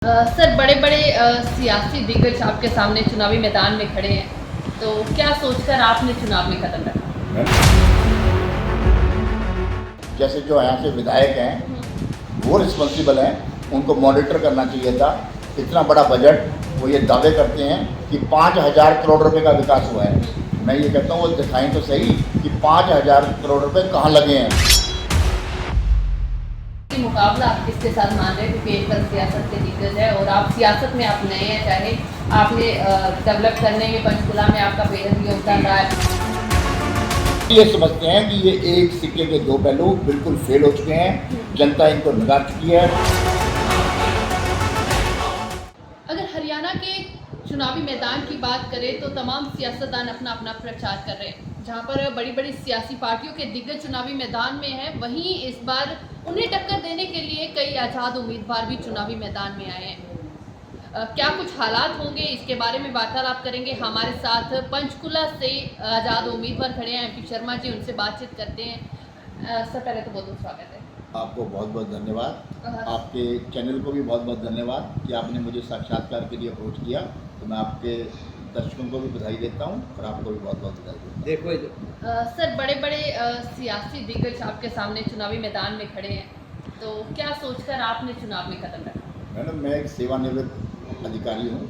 Sir बड़े बड़े सियासी दिग्गज आपके सामने चुनावी मैदान में खड़े हैं, तो क्या सोचकर आपने चुनाव में कदम रखा? जैसे जो यहाँ से विधायक हैं वो रिस्पॉन्सिबल हैं, उनको मॉनिटर करना चाहिए था। इतना बड़ा बजट वो ये दावे करते हैं कि 5,000 करोड़ रुपए का विकास हुआ है। मैं ये कहता हूँ वो दिखाएं तो सही कि 5,000 करोड़ रुपए कहाँ लगे हैं। मुकाबला आप किसके साथ मान रहे हैं, क्योंकि एक तरफ सियासत के दिग्गज है और आप सियासत में आप नए हैं, चाहे आपने डेवलप करने में पंचकुला में आपका बेहद योगदान रहा है। ये समझते हैं कि ये एक सिक्के के दो पहलू बिल्कुल फेल हो चुके हैं, जनता इनको नकार चुकी है। अगर हरियाणा के चुनावी मैदान की बात करें तो तमाम सियासतदान अपना अपना प्रचार कर रहे हैं। जहां पर बड़ी बड़ी सियासी पार्टियों के दिग्गज चुनावी मैदान में हैं, वहीं इस बार उन्हें टक्कर देने के लिए कई आज़ाद उम्मीदवार भी चुनावी मैदान में आए हैं। क्या कुछ हालात होंगे, इसके बारे में वार्तालाप करेंगे। हमारे साथ पंचकुला से आज़ाद उम्मीदवार खड़े हैं MP शर्मा जी, उनसे बातचीत करते हैं। सर पहले तो बहुत बहुत स्वागत है। आपको बहुत बहुत धन्यवाद। आपके चैनल को भी बहुत बहुत धन्यवाद कि आपने मुझे साक्षात्कार के लिए अप्रोच किया। तो मैं आपके दर्शकों को भी बधाई देता हूं और आपको भी बहुत बहुत बधाई देता हूं। सर बड़े बड़े सियासी दिग्गज आपके सामने चुनावी मैदान में खड़े हैं, तो क्या सोचकर आपने चुनाव में कदम रखा? मैडम, मैं एक सेवानिवृत्त अधिकारी हूँ,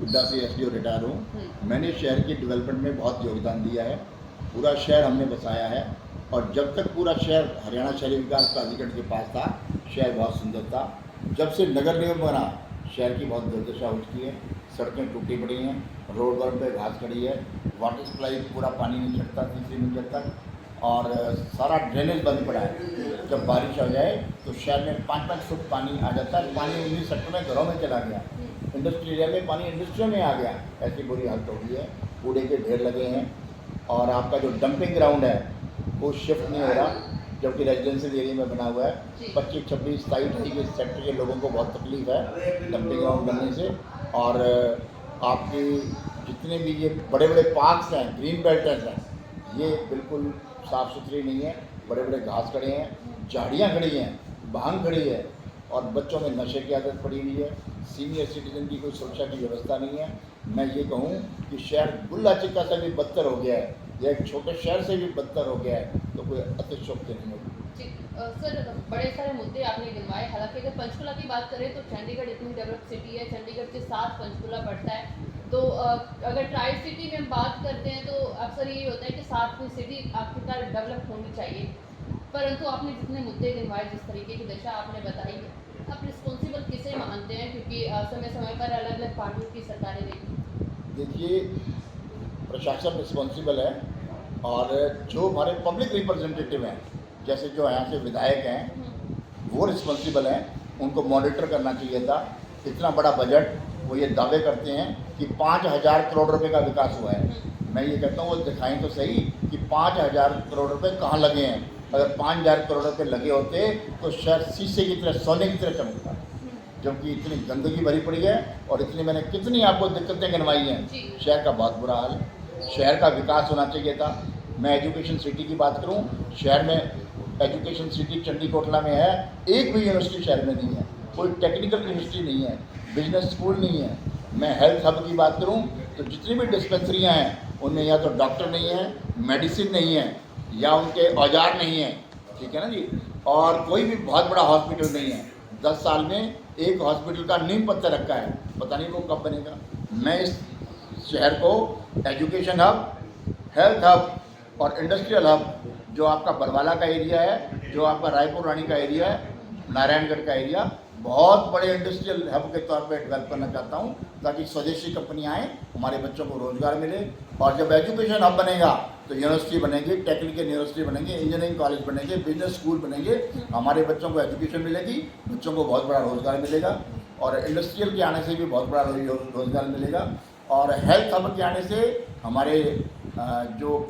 हुड्डा से SDO रिटायर हूँ। मैंने शहर के डेवलपमेंट में बहुत योगदान दिया है, पूरा शहर हमने बसाया है। और जब तक पूरा शहर हरियाणा शहरी विकास प्राधिकरण के पास था, शहर बहुत सुंदर था। जब से नगर निगम बना, शहर की बहुत दुर्दशा हो चुकी है। सड़कें टूटी पड़ी हैं, रोड पर पे घास खड़ी है, वाटर सप्लाई पूरा पानी नहीं छटता 3 मीटर तक, और सारा ड्रेनेज बंद पड़ा है। जब बारिश आ जाए तो शहर में 5-5 फुट पानी आ जाता है। पानी 19 सेक्टर में घरों में चला गया, इंडस्ट्री एरिया में पानी इंडस्ट्रियों में आ गया। ऐसी बुरी हालत हो गई है, कूड़े के ढेर लगे हैं। और आपका जो डंपिंग ग्राउंड है वो शिफ्ट नहीं हो रहा, जबकि रेजिडेंशियल एरिया में बना हुआ है। 25, 26, 27 के सेक्टर के लोगों को बहुत तकलीफ है डंपिंग ग्राउंड बनने से। और आपके जितने भी ये बड़े बड़े पार्क्स हैं, ग्रीन बेल्ट्स हैं, ये बिल्कुल साफ़ सुथरी नहीं है। बड़े बड़े घास खड़े हैं, झाड़ियाँ खड़ी हैं, भांग खड़ी है, और बच्चों में नशे की आदत पड़ी हुई है। सीनियर सिटीजन की कोई सुरक्षा की व्यवस्था नहीं है। मैं ये कहूँ कि शहर गुल्ला चिक्का से भी बदतर हो गया है, या एक छोटे शहर से भी बदतर हो गया है, तो कोई अतिशयोक्ति नहीं होगी। सर बड़े सारे मुद्दे आपने गिनवाए। हालांकि अगर पंचकुला की बात करें तो चंडीगढ़ इतनी डेवलप सिटी है, चंडीगढ़ के साथ पंचकुला पड़ता है। तो अगर ट्राई सिटी में हम बात करते हैं तो अक्सर ये होता है कि साथ में सिटी आखिरकार डेवलप होनी चाहिए, परंतु आपने जितने मुद्दे गिनवाए, जिस तरीके की दशा आपने बताई है, आप रिस्पॉन्सिबल किसे मानते हैं? क्योंकि समय समय पर अलग अलग पार्टियों की सरकारें रही। देखिए, प्रशासन रिस्पॉन्सिबल है, और जो हमारे पब्लिक रिप्रेजेंटेटिव हैं, जैसे जो यहाँ से विधायक हैं वो रिस्पॉन्सिबल हैं, उनको मॉनिटर करना चाहिए था। इतना बड़ा बजट वो ये दावे करते हैं कि 5,000 करोड़ रुपए का विकास हुआ है। मैं ये कहता हूँ वो दिखाएं तो सही कि 5,000 करोड़ रुपए कहाँ लगे हैं। अगर 5,000 करोड़ रुपए लगे होते तो शहर शीशे की तरह, सोने की तरह चमकता, जबकि इतनी गंदगी भरी पड़ी है। और इतनी मैंने कितनी आपको दिक्कतें गिनवाई हैं। शहर का बहुत बुरा हाल है, शहर का विकास होना चाहिए था। मैं एजुकेशन सिटी की बात करूं, शहर में एजुकेशन सिटी चंडीकोटला में है, एक भी यूनिवर्सिटी शहर में नहीं है, कोई टेक्निकल यूनिवर्सिटी नहीं है, बिजनेस स्कूल नहीं है। मैं हेल्थ हब की बात करूं तो जितनी भी डिस्पेंसरियां हैं उनमें या तो डॉक्टर नहीं है, मेडिसिन नहीं है, या उनके औजार नहीं है, ठीक है ना जी। और कोई भी बहुत बड़ा हॉस्पिटल नहीं है। 10 साल में एक हॉस्पिटल का नींव पत्थर रखा है, पता नहीं वो कब बनेगा। मैं इस शहर को एजुकेशन हब, हेल्थ हब और इंडस्ट्रियल हब, जो आपका बरवाला का एरिया है, जो आपका रायपुर रानी का एरिया है, नारायणगढ़ का एरिया, बहुत बड़े इंडस्ट्रियल हब के तौर पे डेवलप करना चाहता हूँ, ताकि स्वदेशी कंपनियाँ आएँ, हमारे बच्चों को रोजगार मिले। और जब एजुकेशन हब बनेगा तो यूनिवर्सिटी बनेगी, टेक्निकल यूनिवर्सिटी बनेंगे, इंजीनियरिंग कॉलेज बनेंगे, बिजनेस स्कूल बनेंगे, हमारे बच्चों को एजुकेशन मिलेगी, बच्चों को बहुत बड़ा रोजगार मिलेगा। और इंडस्ट्रियल के आने से भी बहुत बड़ा रोजगार मिलेगा। और हेल्थ हब के आने से हमारे जो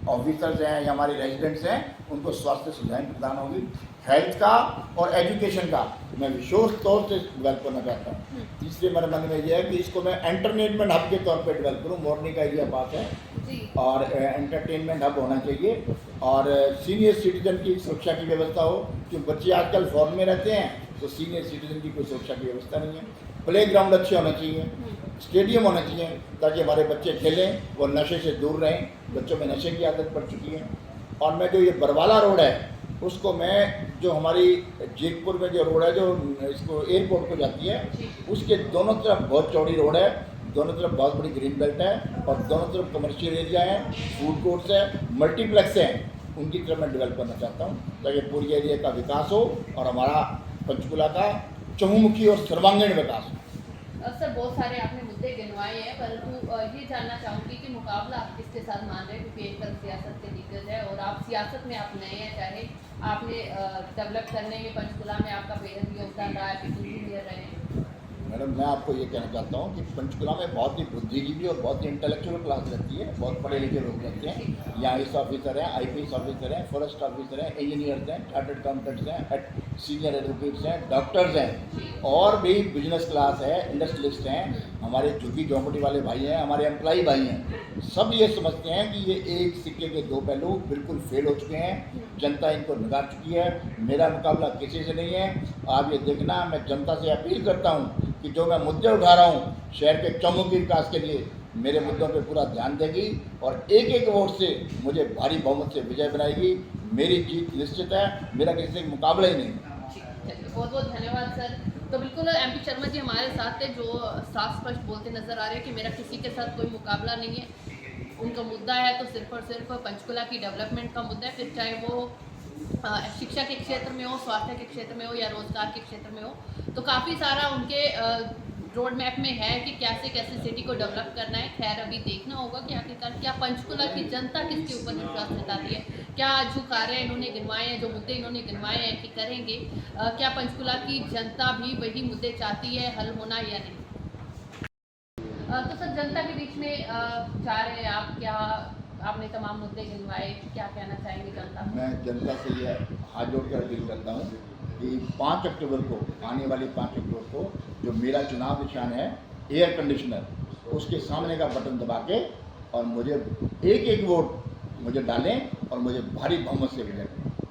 ऑफिसर्स हैं या हमारे रेजिडेंट्स हैं, उनको स्वास्थ्य सुविधाएं प्रदान होगी। हेल्थ का और एजुकेशन का मैं विशेष तौर से डेवलप करना चाहता हूँ। तीसरे मेरे मन में यह है कि इसको मैं एंटरटेनमेंट हब के तौर पे डेवलप करूँ। मोरनी का एरिया पास है, और एंटरटेनमेंट हब होना चाहिए। और सीनियर सिटीजन की सुरक्षा की व्यवस्था हो, क्योंकि बच्चे आजकल फॉरेन में रहते हैं, तो सीनियर सिटीजन की कोई सुरक्षा की व्यवस्था नहीं है। प्ले ग्राउंड अच्छे होने चाहिए, स्टेडियम होने चाहिए ताकि हमारे बच्चे खेलें और नशे से दूर रहें। बच्चों में नशे की आदत पड़ चुकी है। और मैं जो ये बरवाला रोड है उसको मैं जो हमारी जीतपुर में जो रोड है जो इसको एयरपोर्ट को जाती है उसके दोनों तरफ बहुत चौड़ी रोड है, दोनों तरफ बहुत बड़ी ग्रीन बेल्ट है और दोनों तरफ कमर्शियल एरिया है, फूड कोर्ट्स है, मल्टीप्लेक्स हैं, उनकी तरफ मैं डेवलप करना चाहता हूँ ताकि पूरी एरिया का विकास हो और हमारा पंचकुला का चहुमुखी और सर्वांगीण विकास हो। सर बहुत सारे आपने मुद्दे गिनवाए हैं, परंतु ये जानना चाहूँगी कि मुकाबला आप किसके साथ मान रहे हैं, क्योंकि एक तरफ सियासत के दिग्गज है और आप सियासत में आप नए हैं, चाहे आपने डेवलप करने में पंचकुला में आपका बेहद योगदान रहा है, पिछले इंजीनियर रहे हैं। मैडम मैं आपको ये कहना चाहता हूँ कि पंचकुला में बहुत ही बुद्धिजीवी और बहुत ही इंटेलेक्चुअल क्लास रहती है, बहुत पढ़े लिखे लोग रहते हैं। यहाँ आईएएस ऑफिसर हैं, आईपीएस ऑफिसर हैं, फॉरेस्ट ऑफिसर हैं, इंजीनियर्स हैं, चार्टर्ड अकाउंटेंट्स हैं, सीनियर एडवोकेट्स हैं, डॉक्टर्स हैं और भी बिजनेस क्लास है, इंडस्ट्रियलिस्ट हैं, हमारे झुग्गी झोंपड़ी वाले भाई हैं, हमारे एम्प्लॉई भाई हैं। सब ये समझते हैं कि ये एक सिक्के के दो पहलू बिल्कुल फेल हो चुके हैं, जनता इनको नकार चुकी है। मेरा मुकाबला किसी से नहीं है। आप ये देखना, मैं जनता से अपील करता हूँ कि जो मैं मुद्दे उठा रहा हूँ शहर के चौमुखी विकास के लिए, मेरे मुद्दों पे पूरा ध्यान देगी और एक एक वोट से मुझे भारी बहुमत से विजय बनाएगी। मेरी जीत निश्चित है, मेरा किसी से मुकाबला ही नहीं। बहुत बहुत धन्यवाद सर। तो बिल्कुल एमपी शर्मा जी हमारे साथ थे, जो साफ स्पष्ट बोलते नजर आ रहे हैं कि मेरा किसी के साथ कोई मुकाबला नहीं है। उनका मुद्दा है तो सिर्फ और सिर्फ पंचकुला की डेवलपमेंट का मुद्दा है, फिर चाहे वो शिक्षा के क्षेत्र में हो, स्वास्थ्य के क्षेत्र में हो या रोजगार के क्षेत्र में हो। तो काफ़ी सारा उनके रोड मैप में है कि कैसे कैसे सिटी को डेवलप करना है। खैर अभी देखना होगा कि आखिरकार क्या पंचकुला की जनता किसके ऊपर विश्वास जताती है, क्या जो कार्य इन्होंने गिनवाए हैं, जो मुद्दे इन्होंने गिनवाए हैं कि करेंगे, क्या पंचकुला की जनता भी वही मुद्दे चाहती है हल होना या नहीं। तो सर जनता के बीच में जा रहे हैं आप, क्या आपने तमाम मुद्दे गिनवाए, क्या कहना चाहेंगे जनता को? मैं जनता से ये हाथ जोड़ कर अपील करता हूँ कि 5 अक्टूबर को, आने वाली 5 अक्टूबर को जो मेरा चुनाव निशान है एयर कंडीशनर, उसके सामने का बटन दबा के और मुझे एक एक वोट मुझे डालें और मुझे भारी बहुमत से विजय करें।